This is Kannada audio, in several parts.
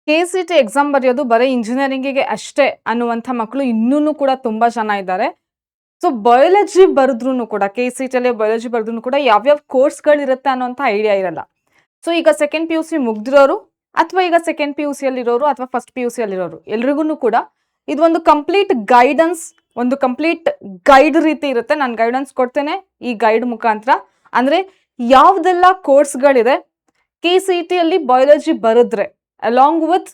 KCT ಎಕ್ಸಾಮ್ ಬರೆಯೋದು ಬರೀ ಇಂಜಿನಿಯರಿಂಗಿಗೆ ಅಷ್ಟೇ ಅನ್ನುವಂಥ ಮಕ್ಕಳು ಇನ್ನೂ ಕೂಡ ತುಂಬ ಜನ ಇದ್ದಾರೆ. ಸೊ ಬಯಾಲಜಿ ಬರೆದ್ರೂ ಕೂಡ KCTಯಲ್ಲಿ ಬಯಾಲಜಿ ಬರೆದ್ರೂ ಕೂಡ ಯಾವ್ಯಾವ ಕೋರ್ಸ್ಗಳಿರುತ್ತೆ ಅನ್ನೋಂಥ ಐಡಿಯಾ ಇರಲ್ಲ. ಸೊ ಈಗ ಸೆಕೆಂಡ್ PUC ಮುಗ್ದಿರೋರು ಅಥವಾ ಈಗ ಸೆಕೆಂಡ್ PUCಯಲ್ಲಿರೋರು ಅಥವಾ ಫಸ್ಟ್ PUCಯಲ್ಲಿರೋರು ಎಲ್ರಿಗೂ ಕೂಡ ಇದೊಂದು ಕಂಪ್ಲೀಟ್ ಗೈಡೆನ್ಸ್, ಒಂದು ಕಂಪ್ಲೀಟ್ ಗೈಡ್ ರೀತಿ ಇರುತ್ತೆ. ನಾನು ಗೈಡೆನ್ಸ್ ಕೊಡ್ತೇನೆ ಈ ಗೈಡ್ ಮುಖಾಂತರ. ಅಂದರೆ ಯಾವುದೆಲ್ಲ ಕೋರ್ಸ್ಗಳಿದೆ KCTಯಲ್ಲಿ ಬಯಾಲಜಿ ಬರೆದ್ರೆ along with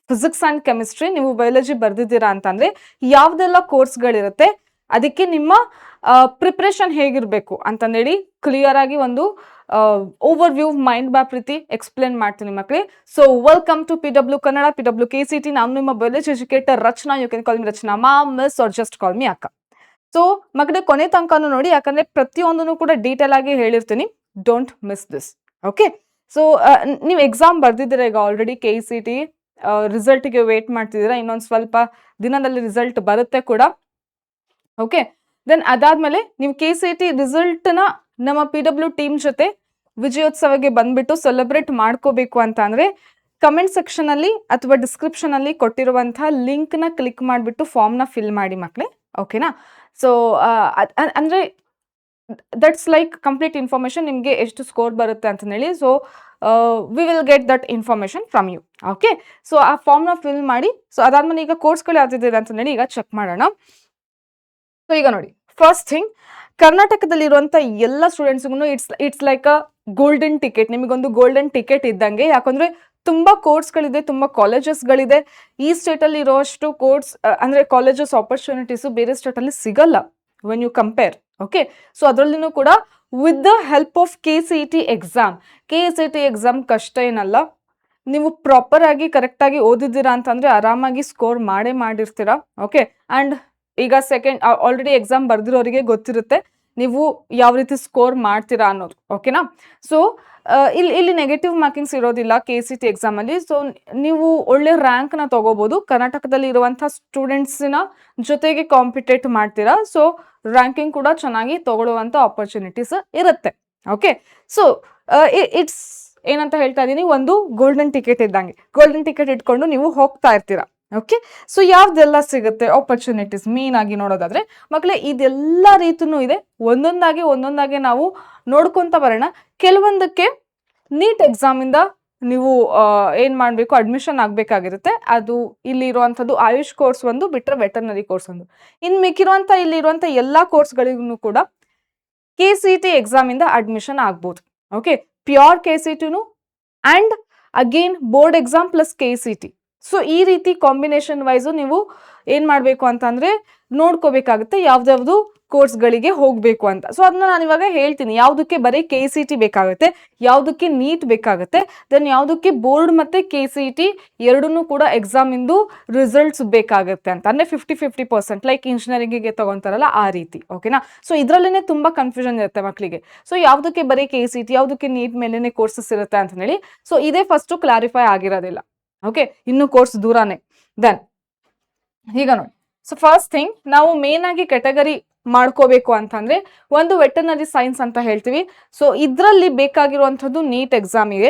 physics and chemistry ನೀವು ಬಯಾಲಜಿ ಬರೆದಿದ್ದೀರಾ ಅಂತಂದರೆ ಯಾವುದೆಲ್ಲ ಕೋರ್ಸ್ಗಳಿರುತ್ತೆ, ಅದಕ್ಕೆ ನಿಮ್ಮ ಪ್ರಿಪ್ರೇಷನ್ ಹೇಗಿರಬೇಕು ಅಂತಂದೇಳಿ ಕ್ಲಿಯರ್ ಆಗಿ ಒಂದು ಓವರ್ ವ್ಯೂ ಮೈಂಡ್ ಮ್ಯಾಪ್ ರೀತಿ ಎಕ್ಸ್ಪ್ಲೇನ್ ಮಾಡ್ತೀನಿ ಮಕ್ಕಳೇ. So welcome to PW Kannada, PW KCT. ನಾನು ನಿಮ್ಮ biology educator Rachana. You can call me Rachana, ma'am, miss or just call me ಅಕ್ಕ. ಸೊ ಮಕ್ಕಳೇ ಕೊನೆ ತನಕನೂ ನೋಡಿ, ಯಾಕಂದರೆ ಪ್ರತಿಯೊಂದನ್ನು ಕೂಡ ಡೀಟೇಲ್ ಆಗಿ ಹೇಳಿರ್ತೀನಿ. Don't miss this. Okay. So ನೀವು ಎಕ್ಸಾಮ್ ಬರೆದಿದ್ದೀರಾ ಈಗ ಆಲ್ರೆಡಿ KCT ರಿಸಲ್ಟ್ಗೆ ವೇಟ್ ಮಾಡ್ತಿದ್ದೀರಾ. ಇನ್ನೊಂದು ಸ್ವಲ್ಪ ದಿನದಲ್ಲಿ ರಿಸಲ್ಟ್ ಬರುತ್ತೆ ಕೂಡ. ಓಕೆ. ದೆನ್ ಅದಾದಮೇಲೆ ನೀವು KCT ರಿಸಲ್ಟ್ನ ನಮ್ಮ PW ಟೀಮ್ ಜೊತೆ ವಿಜಯೋತ್ಸವಕ್ಕೆ ಬಂದ್ಬಿಟ್ಟು ಸೆಲೆಬ್ರೇಟ್ ಮಾಡ್ಕೋಬೇಕು ಅಂತ ಅಂದರೆ ಕಮೆಂಟ್ ಸೆಕ್ಷನಲ್ಲಿ ಅಥವಾ ಡಿಸ್ಕ್ರಿಪ್ಷನಲ್ಲಿ ಕೊಟ್ಟಿರುವಂಥ ಲಿಂಕ್ನ ಕ್ಲಿಕ್ ಮಾಡಿಬಿಟ್ಟು ಫಾರ್ಮ್ನ ಫಿಲ್ ಮಾಡಿ ಮಕ್ಕಳೇ. ಓಕೆನಾ. ಸೊ ಅಂದರೆ ದಟ್ಸ್ ಲೈಕ್ ಕಂಪ್ಲೀಟ್ ಇನ್ಫಾರ್ಮೇಷನ್, ನಿಮಗೆ ಎಷ್ಟು ಸ್ಕೋರ್ ಬರುತ್ತೆ ಅಂತಂದೇಳಿ. So we will get that information from you. Okay. So ಆ ಫಾರ್ಮ್ನ ಫಿಲ್ ಮಾಡಿ. ಸೊ ಅದಾದಮೇಲೆ ಈಗ ಕೋರ್ಸ್ಗಳು ಯಾವ್ದಿದೆ ಅಂತಂದೇಳಿ ಈಗ ಚೆಕ್ ಮಾಡೋಣ. ಸೊ ಈಗ ನೋಡಿ, ಫಸ್ಟ್ ಥಿಂಗ್, ಕರ್ನಾಟಕದಲ್ಲಿರುವಂಥ ಎಲ್ಲ ಸ್ಟೂಡೆಂಟ್ಸ್ಗೂ it's like a golden ticket. ನಿಮಗೊಂದು ಗೋಲ್ಡನ್ ಟಿಕೆಟ್ ಇದ್ದಂಗೆ. ಯಾಕಂದರೆ ತುಂಬ ಕೋರ್ಸ್ಗಳಿದೆ, ತುಂಬ ಕಾಲೇಜಸ್ಗಳಿದೆ. ಈ ಸ್ಟೇಟಲ್ಲಿ ಇರೋಷ್ಟು ಕೋರ್ಸ್ ಅಂದರೆ ಕಾಲೇಜಸ್ ಆಪರ್ಚುನಿಟೀಸು ಬೇರೆ ಸ್ಟೇಟಲ್ಲಿ ಸಿಗಲ್ಲ when you compare. Okay. So ಅದರಲ್ಲಿನೂ ಕೂಡ with the help of KCT exam. KCT exam ಕಷ್ಟ ಏನಲ್ಲ. ನೀವು ಪ್ರಾಪರಾಗಿ ಕರೆಕ್ಟಾಗಿ ಓದಿದ್ದೀರಾ ಅಂತಂದರೆ ಆರಾಮಾಗಿ ಸ್ಕೋರ್ ಮಾಡಿರ್ತೀರಾ. ಓಕೆ. ಆ್ಯಂಡ್ ಈಗ ಸೆಕೆಂಡ್ ಆಲ್ರೆಡಿ ಎಕ್ಸಾಮ್ ಬರೆದಿರೋರಿಗೆ ಗೊತ್ತಿರುತ್ತೆ ನೀವು ಯಾವ ರೀತಿ ಸ್ಕೋರ್ ಮಾಡ್ತೀರಾ ಅನ್ನೋದು. ಓಕೆನಾ. ಸೊ ಇಲ್ಲಿ ನೆಗೆಟಿವ್ ಮಾರ್ಕಿಂಗ್ಸ್ ಇರೋದಿಲ್ಲ KCT ಎಕ್ಸಾಮಲ್ಲಿ. ಸೊ ನೀವು ಒಳ್ಳೆ ರ್ಯಾಂಕ್ನ ತೊಗೋಬೋದು. ಕರ್ನಾಟಕದಲ್ಲಿ ಇರುವಂಥ ಸ್ಟೂಡೆಂಟ್ಸಿನ ಜೊತೆಗೆ ಕಾಂಪಿಟೇಟ್ ಮಾಡ್ತೀರಾ. ಸೊ ರ್ಯಾಂಕಿಂಗ್ ಕೂಡ ಚೆನ್ನಾಗಿ ತಗೊಳ್ಳುವಂಥ ಆಪರ್ಚುನಿಟೀಸ್ ಇರುತ್ತೆ. ಓಕೆ. ಸೊ ಇಟ್ಸ್ ಏನಂತ ಹೇಳ್ತಾ ಇದ್ದೀನಿ, ಒಂದು ಗೋಲ್ಡನ್ ಟಿಕೆಟ್ ಇದ್ದಂಗೆ. ಗೋಲ್ಡನ್ ಟಿಕೆಟ್ ಇಟ್ಕೊಂಡು ನೀವು ಹೋಗ್ತಾ ಇರ್ತೀರಾ. ಓಕೆ. ಸೊ ಯಾವ್ದೆಲ್ಲ ಸಿಗುತ್ತೆ ಆಪರ್ಚುನಿಟೀಸ್ ಮೇನ್ ಆಗಿ ನೋಡೋದಾದ್ರೆ ಮಕ್ಕಳೇ, ಇದೆಲ್ಲ ರೀತಿಯೂ ಇದೆ. ಒಂದೊಂದಾಗಿ ನಾವು ನೋಡ್ಕೊತ ಬರೋಣ. ಕೆಲವೊಂದಕ್ಕೆ ನೀಟ್ ಎಕ್ಸಾಮಿಂದ ನೀವು ಏನು ಮಾಡಬೇಕು, ಅಡ್ಮಿಷನ್ ಆಗಬೇಕಾಗಿರುತ್ತೆ. ಅದು ಇಲ್ಲಿ ಇರುವಂಥದ್ದು ಆಯುಷ್ ಕೋರ್ಸ್ ಒಂದು ಬಿಟ್ಟರೆ ವೆಟರ್ನರಿ ಕೋರ್ಸ್ ಒಂದು. ಇನ್ನು ಮಿಕ್ಕಿರುವಂಥ ಇಲ್ಲಿರುವಂಥ ಎಲ್ಲ ಕೋರ್ಸ್ಗಳಿಗೂ ಕೂಡ KCT ಎಕ್ಸಾಮಿಂದ ಅಡ್ಮಿಷನ್ ಆಗ್ಬೋದು. ಓಕೆ. ಪ್ಯೂರ್ KCTನು and again board exam plus KCT. So ಈ ರೀತಿ ಕಾಂಬಿನೇಷನ್ ವೈಸು ನೀವು ಏನು ಮಾಡಬೇಕು ಅಂತಂದರೆ ನೋಡ್ಕೋಬೇಕಾಗುತ್ತೆ ಯಾವ್ದಾವುದು ಕೋರ್ಸ್ಗಳಿಗೆ ಹೋಗಬೇಕು ಅಂತ. ಸೊ ಅದನ್ನ ನಾನು ಇವಾಗ ಹೇಳ್ತೀನಿ. ಯಾವುದಕ್ಕೆ ಬರೀ KCT ಬೇಕಾಗುತ್ತೆ, ಯಾವುದಕ್ಕೆ ನೀಟ್ ಬೇಕಾಗುತ್ತೆ, ದೆನ್ ಯಾವುದಕ್ಕೆ ಬೋರ್ಡ್ ಮತ್ತು KCT ಎರಡನ್ನೂ ಕೂಡ ಎಕ್ಸಾಮಿಂದು ರಿಸಲ್ಟ್ಸ್ ಬೇಕಾಗುತ್ತೆ ಅಂತ. ಅಂದರೆ 50-50% ಲೈಕ್ ಇಂಜಿನಿಯರಿಂಗಿಗೆ ತೊಗೊತಾರಲ್ಲ ಆ ರೀತಿ. ಓಕೆನಾ. ಸೊ ಇದರಲ್ಲೇ ತುಂಬ ಕನ್ಫ್ಯೂಷನ್ ಇರುತ್ತೆ ಮಕ್ಕಳಿಗೆ. ಸೊ ಯಾವುದಕ್ಕೆ ಬರೀ KCT, ಯಾವುದಕ್ಕೆ ನೀಟ್ ಮೇಲೇ ಕೋರ್ಸಸ್ ಇರುತ್ತೆ ಅಂತ ಹೇಳಿ. ಸೊ ಇದೇ ಫಸ್ಟು ಕ್ಲಾರಿಫೈ ಆಗಿರೋದಿಲ್ಲ. ಓಕೆ. ಇನ್ನೂ ಕೋರ್ಸ್ ದೂರನೇ. ದೆನ್ ಈಗ ನೋಡಿ, ಸೊ ಫಸ್ಟ್ ಥಿಂಗ್ ನಾವು ಮೇನ್ ಆಗಿ ಕ್ಯಾಟಗರಿ ಮಾಡ್ಕೋಬೇಕು ಅಂತಂದ್ರೆ ಒಂದು ವೆಟರ್ನರಿ ಸೈನ್ಸ್ ಅಂತ ಹೇಳ್ತೀವಿ. ಸೊ ಇದರಲ್ಲಿ ಬೇಕಾಗಿರುವಂಥದ್ದು ನೀಟ್ ಎಕ್ಸಾಮಿಗೆ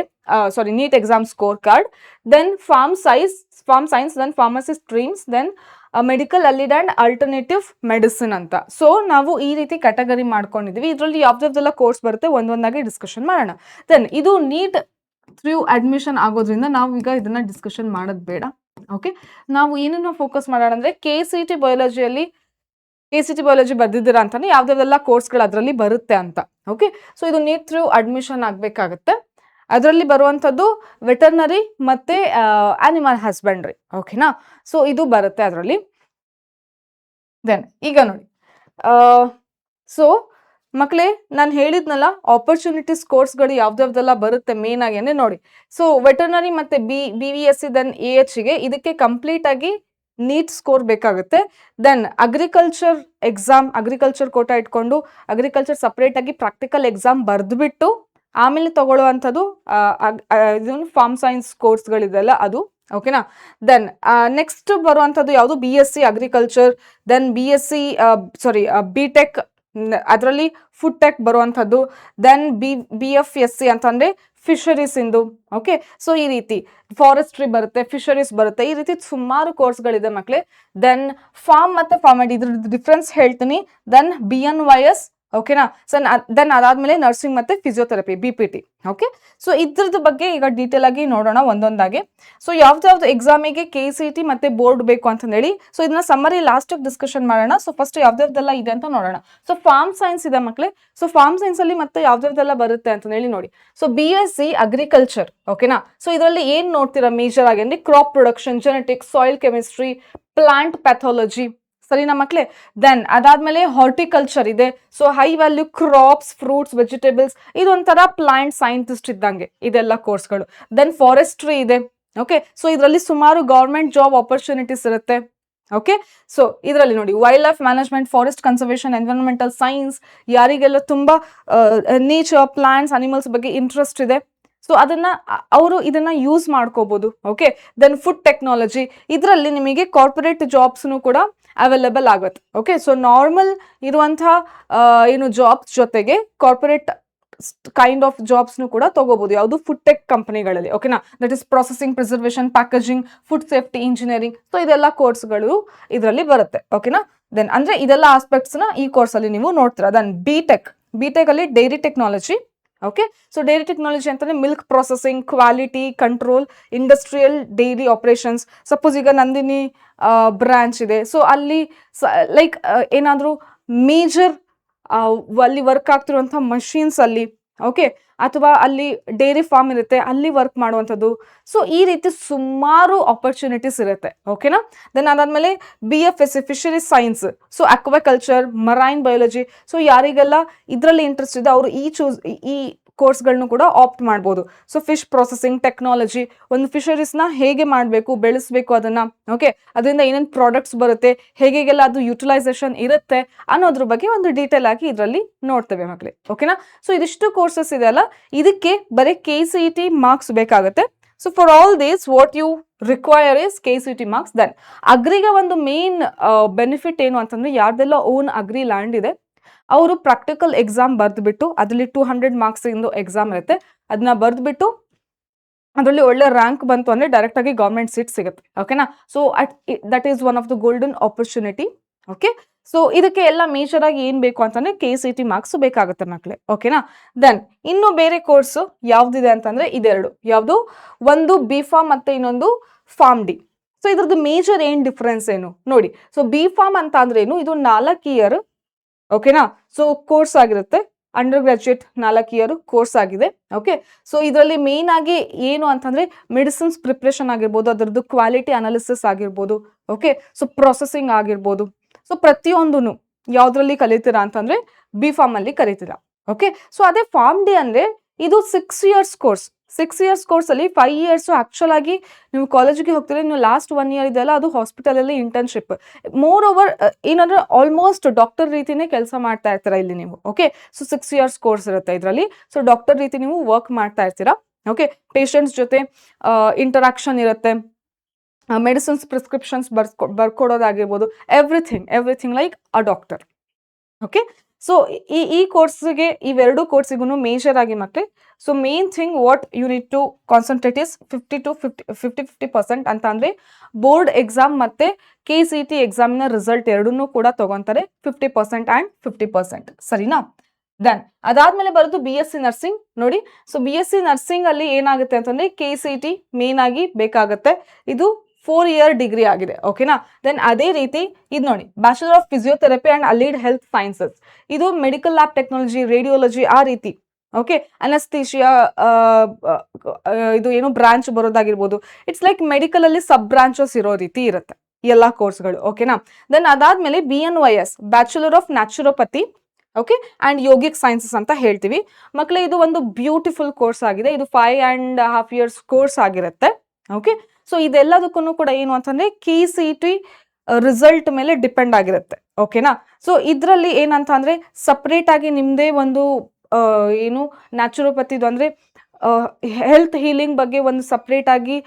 NEET exam score card, then farm science, then pharmacy streams, then medical allied and alternative medicine ಅಂತ. ಸೊ ನಾವು ಈ ರೀತಿ ಕ್ಯಾಟಗರಿ ಮಾಡ್ಕೊಂಡಿದ್ವಿ. ಇದರಲ್ಲಿ ಯಾವ್ದಾವ್ದೆಲ್ಲ ಕೋರ್ಸ್ ಬರುತ್ತೆ ಒಂದೊಂದಾಗಿ ಡಿಸ್ಕಷನ್ ಮಾಡೋಣ. ದೆನ್ ಇದು ನೀಟ್ ಥ್ರೂ ಅಡ್ಮಿಷನ್ ಆಗೋದ್ರಿಂದ ನಾವು ಈಗ ಇದನ್ನ ಡಿಸ್ಕಷನ್ ಮಾಡೋದು ಬೇಡ. ಓಕೆ. ನಾವು ಏನನ್ನು ಫೋಕಸ್ ಮಾಡೋಣ ಅಂದರೆ KCT ಬಯಾಲಜಿ ಬರ್ದಿದ್ದೀರಾ ಅಂತಾನೆ ಯಾವ್ದಾವೆಲ್ಲ ಕೋರ್ಸ್ಗಳು ಅದರಲ್ಲಿ ಬರುತ್ತೆ ಅಂತ. ಓಕೆ. ಸೊ ಇದು ನೀಟ್ ಥ್ರೂ ಅಡ್ಮಿಷನ್ ಆಗಬೇಕಾಗುತ್ತೆ. ಅದರಲ್ಲಿ ಬರುವಂಥದ್ದು ವೆಟರ್ನರಿ ಮತ್ತು ಆನಿಮಲ್ ಹಸ್ಬೆಂಡ್ರಿ. ಓಕೆನಾ. ಸೊ ಇದು ಬರುತ್ತೆ ಅದರಲ್ಲಿ. ದೆನ್ ಈಗ ನೋಡಿ, ಸೊ ಮಕ್ಕಳೇ ನಾನು ಹೇಳಿದ್ನಲ್ಲ ಆಪರ್ಚುನಿಟೀಸ್ ಕೋರ್ಸ್ಗಳು ಯಾವ್ದಾವ್ದೆಲ್ಲ ಬರುತ್ತೆ ಮೇನ್ ಆಗಿ ನೋಡಿ. ಸೊ ವೆಟರ್ನರಿ ಮತ್ತು BVSC ದೆನ್ AHಗೆ ಇದಕ್ಕೆ ಕಂಪ್ಲೀಟಾಗಿ ನೀಟ್ ಸ್ಕೋರ್ ಬೇಕಾಗುತ್ತೆ. ದೆನ್ ಅಗ್ರಿಕಲ್ಚರ್ ಕೋಟಾ ಇಟ್ಕೊಂಡು ಅಗ್ರಿಕಲ್ಚರ್ ಸಪ್ರೇಟಾಗಿ ಪ್ರಾಕ್ಟಿಕಲ್ ಎಕ್ಸಾಮ್ ಬರೆದ್ಬಿಟ್ಟು ಆಮೇಲೆ ತಗೊಳ್ಳುವಂಥದ್ದು ಫಾರ್ಮ್ ಸೈನ್ಸ್ ಕೋರ್ಸ್ಗಳಿದೆಲ್ಲ ಅದು. ಓಕೆನಾ. ದೆನ್ ನೆಕ್ಸ್ಟ್ ಬರುವಂಥದ್ದು ಯಾವುದು BSc ಅಗ್ರಿಕಲ್ಚರ್, ದೆನ್ BTech ಅದರಲ್ಲಿ ಫುಡ್ ಟೆಕ್ ಬರುವಂಥದ್ದು. ದೆನ್ BFSC ಅಂತಂದ್ರೆ ಫಿಶರೀಸ್ ಇಂದು. ಓಕೆ, ಸೊ ಈ ರೀತಿ ಫಾರೆಸ್ಟ್ರಿ ಬರುತ್ತೆ, ಫಿಶರೀಸ್ ಬರುತ್ತೆ, ಈ ರೀತಿ ಸುಮಾರು ಕೋರ್ಸ್ಗಳಿದೆ ಮಕ್ಕಳೇ. ದೆನ್ ಫಾರ್ಮ್ ಮತ್ತೆ ಫಾರ್ಮೆಟ್ ಇದ್ರ ಡಿಫ್ರೆನ್ಸ್ ಹೇಳ್ತೀನಿ. ದೆನ್ BNYS, ಓಕೆನಾ. ಸೊ ದೆನ್ ಅದಾದ್ಮೇಲೆ ನರ್ಸಿಂಗ್ ಮತ್ತೆ ಫಿಸಿಯೋಥೆರಪಿ BPT. ಓಕೆ, ಸೊ ಇದ್ರದ್ದು ಬಗ್ಗೆ ಈಗ ಡೀಟೇಲ್ ಆಗಿ ನೋಡೋಣ ಒಂದೊಂದಾಗಿ. ಸೊ ಯಾವ್ದಾವ್ದು ಎಕ್ಸಾಮಿಗೆ KCET ಮತ್ತೆ ಬೋರ್ಡ್ ಬೇಕು ಅಂತ ಹೇಳಿ, ಸೊ ಇದನ್ನ ಸಮ್ಮರಿ ಲಾಸ್ಟ್ ಡಿಸ್ಕಷನ್ ಮಾಡೋಣ. ಸೊ ಫಸ್ಟ್ ಯಾವ್ದಾವ್ದೆಲ್ಲ ಇದೆ ಅಂತ ನೋಡೋಣ. ಸೊ ಫಾರ್ಮ್ ಸೈನ್ಸ್ ಇದೆ ಮಕ್ಕಳೇ. ಸೊ ಫಾರ್ಮ್ ಸೈನ್ಸ್ ಅಲ್ಲಿ ಮತ್ತೆ ಯಾವ್ದಾವ್ದೆಲ್ಲ ಬರುತ್ತೆ ಅಂತ ಹೇಳಿ ನೋಡಿ. ಸೊ BSc ಅಗ್ರಿಕಲ್ಚರ್, ಓಕೆನಾ. ಸೊ ಇದರಲ್ಲಿ ಏನ್ ನೋಡ್ತೀರಾ ಮೇಜರ್ ಆಗಿ ಅಂದ್ರೆ crop production, genetics, soil chemistry, plant pathology, ಸರಿನಾ ಮಕ್ಕಳೇ. ದೆನ್ ಅದಾದ್ಮೇಲೆ ಹಾರ್ಟಿಕಲ್ಚರ್ ಇದೆ. So high value crops, fruits, vegetables, ಇದೊಂಥರ ಪ್ಲಾಂಟ್ ಸೈಂಟಿಸ್ಟ್ ಇದ್ದಂಗೆ ಇದೆಲ್ಲ ಕೋರ್ಸ್ಗಳು. ದೆನ್ ಫಾರೆಸ್ಟ್ರಿ ಇದೆ. ಓಕೆ, ಸೊ ಇದರಲ್ಲಿ ಸುಮಾರು ಗವರ್ಮೆಂಟ್ ಜಾಬ್ ಆಪರ್ಚುನಿಟೀಸ್ ಇರುತ್ತೆ. ಓಕೆ, ಸೊ ಇದರಲ್ಲಿ ನೋಡಿ wild life management, forest conservation, environmental science, ಯಾರಿಗೆಲ್ಲ ತುಂಬಾ ನೇಚರ್, ಪ್ಲಾಂಟ್ಸ್, ಅನಿಮಲ್ಸ್ ಬಗ್ಗೆ ಇಂಟ್ರೆಸ್ಟ್ ಇದೆ, ಸೊ ಅದನ್ನ ಅವರು ಇದನ್ನ ಯೂಸ್ ಮಾಡ್ಕೋಬಹುದು. ಓಕೆ, ದೆನ್ ಫುಡ್ ಟೆಕ್ನಾಲಜಿ, ಇದರಲ್ಲಿ ನಿಮಗೆ ಕಾರ್ಪೊರೇಟ್ ಜಾಬ್ಸ್ನು ಕೂಡ ಅವೈಲೇಬಲ್ ಆಗುತ್ತೆ. ಓಕೆ, ಸೊ ನಾರ್ಮಲ್ ಇರುವಂತಹ ಏನು ಜಾಬ್ಸ್ ಜೊತೆಗೆ ಕಾರ್ಪೊರೇಟ್ ಕೈಂಡ್ ಆಫ್ ಜಾಬ್ಸ್ನು ಕೂಡ ತಗೋಬಹುದು. ಯಾವುದು ಫುಡ್ ಟೆಕ್ ಕಂಪನಿಗಳಲ್ಲಿ. ಓಕೆನಾ, that is processing, preservation, packaging, food safety engineering, so ಇದೆಲ್ಲ ಕೋರ್ಸ್ಗಳು ಇದರಲ್ಲಿ ಬರುತ್ತೆ. ಓಕೆನಾ, ದೆನ್ ಅಂದ್ರೆ ಇದೆಲ್ಲ ಆಸ್ಪೆಕ್ಟ್ಸ್ ನ ಈ ಕೋರ್ಸ್ ಅಲ್ಲಿ ನೀವು ನೋಡ್ತೀರಾ. ದೆನ್ ಬಿಟೆಕ್ ಅಲ್ಲಿ dairy technology. Okay, so dairy technology ಅಂತಂದ್ರೆ milk processing, quality control, industrial dairy operations. Suppose ಈಗ ನಂದಿನಿ ಬ್ರಾಂಚ್ ಇದೆ, ಸೊ ಅಲ್ಲಿ ಲೈಕ್ ಏನಾದರೂ ಮೇಜರ್ ಅಲ್ಲಿ ವರ್ಕ್ ಆಗ್ತಿರುವಂಥ ಮಷೀನ್ಸ್ ಅಲ್ಲಿ, ಓಕೆ, ಅಥವಾ ಅಲ್ಲಿ ಡೈರಿ ಫಾರ್ಮ್ ಇರುತ್ತೆ ಅಲ್ಲಿ ವರ್ಕ್ ಮಾಡುವಂಥದ್ದು. ಸೊ ಈ ರೀತಿ ಸುಮಾರು ಆಪರ್ಚುನಿಟೀಸ್ ಇರುತ್ತೆ. ಓಕೆನಾ. ದೆನ್ ಅದಾದ್ಮೇಲೆ BFSC fisheries science, so aquaculture, marine biology, so ಯಾರಿಗೆಲ್ಲ ಇದರಲ್ಲಿ ಇಂಟ್ರೆಸ್ಟ್ ಇದೆ ಅವರು ಈ ಕೋರ್ಸ್ಗಳನ್ನು ಕೂಡ ಆಪ್ಟ್ ಮಾಡ್ಬೋದು. ಸೊ ಫಿಶ್ ಪ್ರೊಸೆಸಿಂಗ್ ಟೆಕ್ನಾಲಜಿ, ಒಂದು ಫಿಶರೀಸ್ನ ಹೇಗೆ ಮಾಡಬೇಕು, ಬೆಳೆಸಬೇಕು ಅದನ್ನ, ಓಕೆ, ಅದರಿಂದ ಏನೇನು ಪ್ರಾಡಕ್ಟ್ಸ್ ಬರುತ್ತೆ, ಹೇಗೆಲ್ಲ ಅದು ಯುಟಿಲೈಸೇಷನ್ ಇರುತ್ತೆ ಅನ್ನೋದ್ರ ಬಗ್ಗೆ ಒಂದು ಡೀಟೇಲ್ ಆಗಿ ಇದರಲ್ಲಿ ನೋಡ್ತೇವೆ ಮಕ್ಕಳೇ. ಓಕೆನಾ. ಸೊ ಇದಿಷ್ಟು ಕೋರ್ಸಸ್ ಇದೆ ಅಲ್ಲ, ಇದಕ್ಕೆ ಬರೀ KCET ಮಾರ್ಕ್ಸ್ ಬೇಕಾಗುತ್ತೆ. So for all this what you require is KCET marks. Then ಅಗ್ರಿಗೆ ಒಂದು ಮೇನ್ ಬೆನಿಫಿಟ್ ಏನು ಅಂತಂದ್ರೆ, ಯಾರ್ದೆಲ್ಲ ಓನ್ ಅಗ್ರಿ ಲ್ಯಾಂಡ್ ಇದೆ ಅವರು ಪ್ರಾಕ್ಟಿಕಲ್ ಎಕ್ಸಾಮ್ ಬರೆದ್ಬಿಟ್ಟು, ಅದರಲ್ಲಿ 200 ಮಾರ್ಕ್ಸ್ ಇಂದು ಎಕ್ಸಾಮ್ ಇರುತ್ತೆ, ಅದನ್ನ ಬರೆದ್ಬಿಟ್ಟು ಅದರಲ್ಲಿ ಒಳ್ಳೆ ರ್ಯಾಂಕ್ ಬಂತು ಅಂದ್ರೆ ಡೈರೆಕ್ಟ್ ಆಗಿ ಗೌರ್ಮೆಂಟ್ ಸೀಟ್ ಸಿಗುತ್ತೆ. ಓಕೆನಾ. So that is one of the golden opportunity. Okay, so ಇದಕ್ಕೆ ಎಲ್ಲ ಮೇಜರ್ ಆಗಿ ಏನ್ ಬೇಕು ಅಂತಂದ್ರೆ KCET ಮಾರ್ಕ್ಸ್ ಬೇಕಾಗುತ್ತೆ ಮಕ್ಕಳೇ. ಓಕೆನಾ. ದೆನ್ ಇನ್ನು ಬೇರೆ ಕೋರ್ಸ್ ಯಾವ್ದಿದೆ ಅಂತಂದ್ರೆ ಇದೆರಡು. ಯಾವ್ದು, ಒಂದು B.Pharm ಮತ್ತೆ ಇನ್ನೊಂದು PharmD. ಸೊ ಇದ್ರದ್ದು ಮೇಜರ್ ಏನ್ ಡಿಫ್ರೆನ್ಸ್ ಏನು ನೋಡಿ. ಸೊ B.Pharm ಅಂತ ಅಂದ್ರೆ ಏನು, ಇದು 4 ಇಯರ್, ಓಕೆನಾ, ಸೊ ಕೋರ್ಸ್ ಆಗಿರುತ್ತೆ. ಅಂಡರ್ ಗ್ರಾಜುಯೇಟ್ 4 ಇಯರ್ ಕೋರ್ಸ್ ಆಗಿದೆ. ಓಕೆ, ಸೊ ಇದರಲ್ಲಿ ಮೇನ್ ಆಗಿ ಏನು ಅಂತಂದ್ರೆ ಮೆಡಿಸಿನ್ಸ್ ಪ್ರಿಪ್ರೇಷನ್ ಆಗಿರ್ಬೋದು, ಅದರದ್ದು ಕ್ವಾಲಿಟಿ ಅನಾಲಿಸಿಸ್ ಆಗಿರ್ಬೋದು, ಓಕೆ, ಸೊ ಪ್ರೊಸೆಸಿಂಗ್ ಆಗಿರ್ಬೋದು, ಸೊ ಪ್ರತಿಯೊಂದೂ ಯಾವ್ದ್ರಲ್ಲಿ ಕಲಿತೀರಾ ಅಂತಂದ್ರೆ B.Pharm ಅಲ್ಲಿ ಕಲಿತೀರಾ. ಓಕೆ, ಸೊ ಅದೇ PharmD ಅಂದ್ರೆ ಇದು 6 ಇಯರ್ಸ್ ಕೋರ್ಸ್. 6 ಇಯರ್ಸ್ ಕೋರ್ಸ್ ಅಲ್ಲಿ 5 ಇಯರ್ಸ್ ಆಕ್ಚುಲ್ ಆಗಿ ನೀವು ಕಾಲೇಜಿಗೆ ಹೋಗ್ತೀರಾ, ನೀವು ಲಾಸ್ಟ್ 1 ಇಯರ್ ಇದೆಲ್ಲ ಅದು ಹಾಸ್ಪಿಟಲ್ ಅಲ್ಲಿ ಇಂಟರ್ನ್ಶಿಪ್. ಮೋರ್ ಓವರ್ ಏನಂದ್ರೆ ಆಲ್ಮೋಸ್ಟ್ ಡಾಕ್ಟರ್ ರೀತಿನೇ ಕೆಲಸ ಮಾಡ್ತಾ ಇರ್ತೀರಾ ಇಲ್ಲಿ ನೀವು. ಓಕೆ, ಸೊ 6 ಇಯರ್ಸ್ ಕೋರ್ಸ್ ಇರುತ್ತೆ ಇದರಲ್ಲಿ. ಸೊ ಡಾಕ್ಟರ್ ರೀತಿ ನೀವು ವರ್ಕ್ ಮಾಡ್ತಾ ಇರ್ತೀರಾ. ಓಕೆ, ಪೇಷಂಟ್ಸ್ ಜೊತೆ ಇಂಟರಾಕ್ಷನ್ ಇರುತ್ತೆ, ಮೆಡಿಸಿನ್ಸ್ ಪ್ರಿಸ್ಕ್ರಿಪ್ಷನ್ಸ್ ಬರ್ಕೊಡೋದಾಗಿರ್ಬೋದು, everything like a doctor. Okay, so ಈ ಕೋರ್ಸ್ಗೆ, ಇವೆರಡು ಕೋರ್ಸಿಗೂ ಮೇಜರ್ ಆಗಿ ಮಕ್ಕಳೇ, so main thing what you need to concentrate is 50% ಅಂತ ಅಂದ್ರೆ ಬೋರ್ಡ್ ಎಕ್ಸಾಮ್ ಮತ್ತೆ KCET ಎಕ್ಸಾಮಿನ ರಿಸಲ್ಟ್ ಎರಡನ್ನೂ ಕೂಡ ತಗೊಂತಾರೆ 50% ಆ್ಯಂಡ್ 50%. ಸರಿನಾ. ದೆನ್ ಅದಾದ್ಮೇಲೆ ಬರೋದು BSc ನರ್ಸಿಂಗ್ ನೋಡಿ. ಸೊ BSc ನರ್ಸಿಂಗ್ ಅಲ್ಲಿ ಏನಾಗುತ್ತೆ ಅಂತಂದ್ರೆ KCET ಮೇನ್ ಆಗಿ ಬೇಕಾಗುತ್ತೆ. ಇದು 4 ಇಯರ್ ಡಿಗ್ರಿ ಆಗಿದೆ. ಓಕೆನಾ. ದೆನ್ ಅದೇ ರೀತಿ ಇದು ನೋಡಿ, bachelor of physiotherapy and allied health sciences, ಇದು ಮೆಡಿಕಲ್ ಲ್ಯಾಬ್ ಟೆಕ್ನಾಲಜಿ, ರೇಡಿಯೋಲಜಿ, ಆ ರೀತಿ. ಓಕೆ, ಅನಸ್ಥೀಶಿಯಾ ಇದು ಏನು ಬ್ರಾಂಚ್ ಬರೋದಾಗಿರ್ಬೋದು. ಇಟ್ಸ್ ಲೈಕ್ ಮೆಡಿಕಲ್ ಅಲ್ಲಿ ಸಬ್ ಬ್ರಾಂಚಸ್ ಇರೋ ರೀತಿ ಇರುತ್ತೆ ಎಲ್ಲಾ ಕೋರ್ಸ್ಗಳು. ಓಕೆನಾ. ದೆನ್ ಅದಾದ್ಮೇಲೆ BNYS, bachelor of naturopathy, okay, and yogic sciences ಅಂತ ಹೇಳ್ತೀವಿ ಮಕ್ಕಳೇ. ಇದು ಒಂದು ಬ್ಯೂಟಿಫುಲ್ ಕೋರ್ಸ್ ಆಗಿದೆ. ಇದು 5.5 ಇಯರ್ಸ್ ಕೋರ್ಸ್ ಆಗಿರುತ್ತೆ. ಓಕೆ, ಸೊ ಇದೆಲ್ಲದಕ್ಕೂ ಕೂಡ ಏನು ಅಂತಂದ್ರೆ KCET ರಿಸಲ್ಟ್ ಮೇಲೆ ಡಿಪೆಂಡ್ ಆಗಿರುತ್ತೆ. ಓಕೆನಾ. ಸೊ ಇದರಲ್ಲಿ ಏನಂತ ಅಂದ್ರೆ ಸಪ್ರೇಟ್ ಆಗಿ ನಿಮ್ದೇ ಒಂದು ಏನು ನ್ಯಾಚುರೋಪತಿದು ಅಂದ್ರೆ ಹೆಲ್ತ್ ಹೀಲಿಂಗ್ ಬಗ್ಗೆ ಒಂದು ಸಪ್ರೇಟ್ ಆಗಿ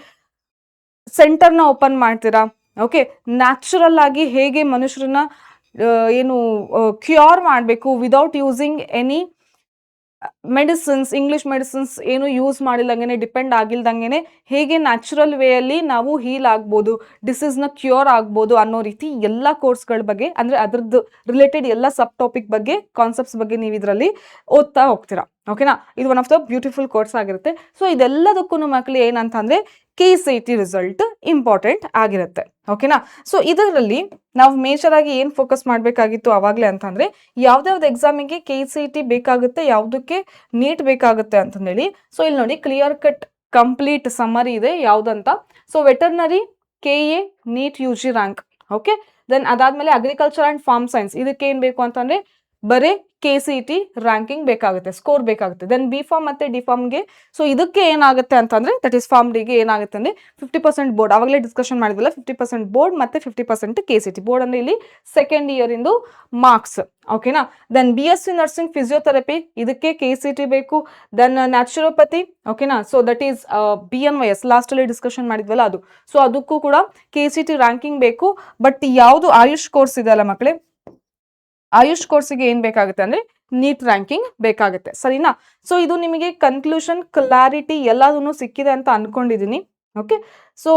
ಸೆಂಟರ್ನ ಓಪನ್ ಮಾಡ್ತೀರಾ. ಓಕೆ, ನ್ಯಾಚುರಲ್ ಆಗಿ ಹೇಗೆ ಮನುಷ್ಯರನ್ನ ಏನು ಕ್ಯೂರ್ ಮಾಡಬೇಕು without using any medicines, English medicines ಏನು ಯೂಸ್ ಮಾಡಿಲ್ಲಂಗೆ, ಡಿಪೆಂಡ್ ಆಗಿಲ್ದಂಗೆ ಹೇಗೆ ನ್ಯಾಚುರಲ್ ವೇಯಲ್ಲಿ ನಾವು ಹೀಲ್ ಆಗ್ಬೋದು, ಡಿಸೀಸ್ನ ಕ್ಯೂರ್ ಆಗ್ಬೋದು ಅನ್ನೋ ರೀತಿ ಎಲ್ಲ ಕೋರ್ಸ್ಗಳ ಬಗ್ಗೆ, ಅಂದರೆ ಅದ್ರದ್ದು ರಿಲೇಟೆಡ್ ಎಲ್ಲ ಸಬ್ ಟಾಪಿಕ್ ಬಗ್ಗೆ, ಕಾನ್ಸೆಪ್ಟ್ಸ್ ಬಗ್ಗೆ ನೀವು ಇದರಲ್ಲಿ ಓದ್ತಾ ಹೋಗ್ತೀರಾ. ಓಕೆನಾ? ಇದು one of the beautiful course ಆಗಿರುತ್ತೆ. ಸೊ ಇದೆಲ್ಲದಕ್ಕೂ ಮಕ್ಕಳು ಏನಂತಂದರೆ KCET ರಿಸಲ್ಟ್ ಇಂಪಾರ್ಟೆಂಟ್ ಆಗಿರುತ್ತೆ. ಓಕೆನಾ? ಸೊ ಇದರಲ್ಲಿ ನಾವು ಮೇಜರ್ ಆಗಿ ಏನು ಫೋಕಸ್ ಮಾಡಬೇಕಾಗಿತ್ತು ಆವಾಗಲೇ ಅಂತಂದರೆ, ಯಾವ್ದಾವ್ದು ಎಕ್ಸಾಮಿಗೆ KCET ಬೇಕಾಗುತ್ತೆ, ಯಾವುದಕ್ಕೆ ನೀಟ್ ಬೇಕಾಗುತ್ತೆ ಅಂತಂದೇಳಿ. ಸೊ ಇಲ್ಲಿ ನೋಡಿ ಕ್ಲಿಯರ್ ಕಟ್ ಕಂಪ್ಲೀಟ್ ಸಮ್ಮರಿ ಇದೆ ಯಾವುದಂತ. So veterinary, KA, NEET UG rank. Okay, then ಅದಾದಮೇಲೆ ಅಗ್ರಿಕಲ್ಚರ್ ಆ್ಯಂಡ್ ಫಾರ್ಮ್ ಸೈನ್ಸ್, ಇದಕ್ಕೆ ಏನು ಬೇಕು ಅಂತಂದರೆ ಬರೀ KCET ರ್ಯಾಂಕಿಂಗ್ ಬೇಕಾಗುತ್ತೆ, ಸ್ಕೋರ್ ಬೇಕಾಗುತ್ತೆ. ದೆನ್ B.Pharm ಮತ್ತು D.Pharmಗೆ ಸೊ ಇದಕ್ಕೆ ಏನಾಗುತ್ತೆ ಅಂತಂದರೆ, ದಟ್ ಈಸ್ ಫಾರ್ಮ್ ಡಿಗೆ ಏನಾಗುತ್ತೆ ಅಂದರೆ 50% ಬೋರ್ಡ್, ಆವಾಗಲೇ ಡಿಸ್ಕಷನ್ ಮಾಡಿದ್ವಲ್ಲ, 50% ಬೋರ್ಡ್ ಮತ್ತು 50% KCET. ಬೋರ್ಡ್ ಅಂದರೆ ಇಲ್ಲಿ ಸೆಕೆಂಡ್ ಇಯರಿಂದು ಮಾರ್ಕ್ಸ್. ಓಕೆನಾ? ದೆನ್ BSc ನರ್ಸಿಂಗ್ ಫಿಸಿಯೋಥೆರಪಿ, ಇದಕ್ಕೆ KCET ಬೇಕು. ದೆನ್ ನ್ಯಾಚುರೋಪತಿ, ಓಕೆನಾ? ಸೊ ದಟ್ ಈಸ್ BNYS, ಲಾಸ್ಟಲ್ಲಿ ಡಿಸ್ಕಷನ್ ಮಾಡಿದ್ವಲ್ಲ ಅದು. ಸೊ ಅದಕ್ಕೂ ಕೂಡ KCET ರ್ಯಾಂಕಿಂಗ್ ಬೇಕು. ಬಟ್ ಯಾವುದು ಆಯುಷ್ ಕೋರ್ಸ್ ಇದೆ ಅಲ್ಲ ಮಕ್ಕಳೇ, ಆಯುಷ್ ಕೋರ್ಸಿಗೆ ಏನು ಬೇಕಾಗುತ್ತೆ ಅಂದರೆ ನೀಟ್ ರ್ಯಾಂಕಿಂಗ್ ಬೇಕಾಗುತ್ತೆ. ಸರಿನಾ? ಸೊ ಇದು ನಿಮಗೆ ಕನ್ಕ್ಲೂಷನ್, ಕ್ಲಾರಿಟಿ ಎಲ್ಲದೂ ಸಿಕ್ಕಿದೆ ಅಂತ ಅಂದ್ಕೊಂಡಿದ್ದೀನಿ. ಓಕೆ, ಸೊ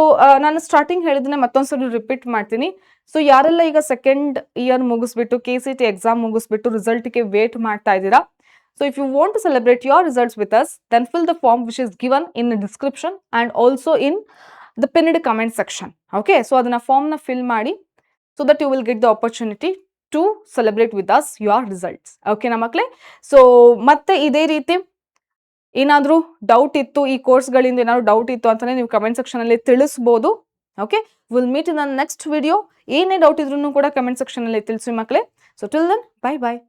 ನಾನು ಸ್ಟಾರ್ಟಿಂಗ್ ಹೇಳಿದ್ದನ್ನೇ ಮತ್ತೊಂದ್ಸರಿ ರಿಪೀಟ್ ಮಾಡ್ತೀನಿ. ಸೊ ಯಾರೆಲ್ಲ ಈಗ ಸೆಕೆಂಡ್ ಇಯರ್ ಮುಗಿಸ್ಬಿಟ್ಟು KCET ಎಕ್ಸಾಮ್ ಮುಗಿಸ್ಬಿಟ್ಟು ರಿಸಲ್ಟ್ಗೆ ವೇಟ್ ಮಾಡ್ತಾ ಇದ್ದೀರಾ, so if you want to celebrate your results with us, then fill the form which is given in description and also in the pinned comment section. Okay, so ಅದನ್ನು ಫಾರ್ಮ್ನ ಫಿಲ್ ಮಾಡಿ, so that you will get the opportunity to celebrate with us your results. ಓಕೆನಾ ಮಕ್ಕಳೇ? ಸೊ ಮತ್ತೆ ಇದೇ ರೀತಿ ಏನಾದರೂ ಡೌಟ್ ಇತ್ತು, ಈ ಕೋರ್ಸ್ಗಳಿಂದ ಏನಾದರೂ ಡೌಟ್ ಇತ್ತು ಅಂತಲೇ ನೀವು ಕಮೆಂಟ್ ಸೆಕ್ಷನಲ್ಲಿ ತಿಳಿಸ್ಬೋದು. Okay, will meet in the next video. ಏನೇ ಡೌಟ್ ಇದ್ರೂ ಕೂಡ ಕಮೆಂಟ್ ಸೆಕ್ಷನಲ್ಲಿ ತಿಳಿಸಿ ಮಕ್ಕಳೇ. ಸೊ ಟಿಲ್ ದೆನ್, ಬೈ ಬಾಯ್.